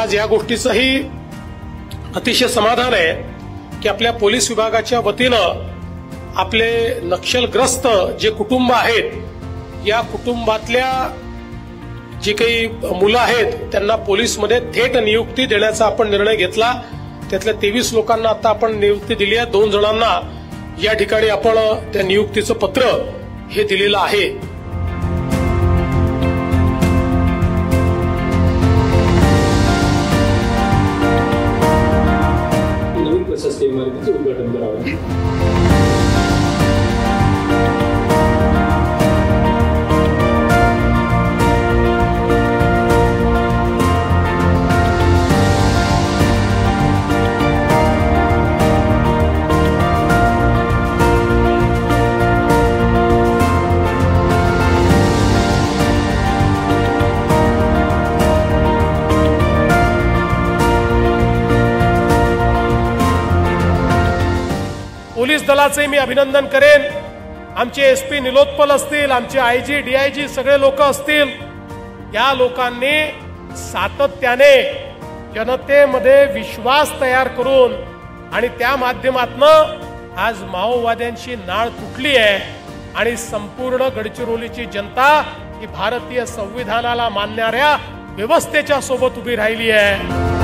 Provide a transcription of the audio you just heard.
आज या गोष्टीचंही अतिशय समाधान आहे की आपल्या पोलीस विभागाच्या वतीनं आपले नक्षलग्रस्त जे कुटुंब आहेत या कुटुंबातल्या जी काही मुलं आहेत त्यांना पोलीसमध्ये थेट नियुक्ती देण्याचा आपण निर्णय घेतला। त्यातल्या 23 लोकांना आता आपण नियुक्ती दिली आहे। 2 जणांना या ठिकाणी आपण त्या नियुक्तीचं पत्र हे दिलेलं आहे। नवीन प्रशासकीय इमारतीचं उद्घाटन करावं। पोलीस दलाचे मी अभिनंदन करेन। आमचे एसपी निलोत्पल असतील, आमचे आयजी डीआयजी सगळे लोक असतील, या लोकांनी सातत्याने जनतेमध्ये विश्वास तयार करून आणि त्या माध्यमातून आज माओवाद्यांची नाळ तुटली आहे आणि संपूर्ण गडचिरोलीची जनता ही भारतीय संविधानाला मानणाऱ्या व्यवस्थेच्या सोबत उभी राहिली आहे।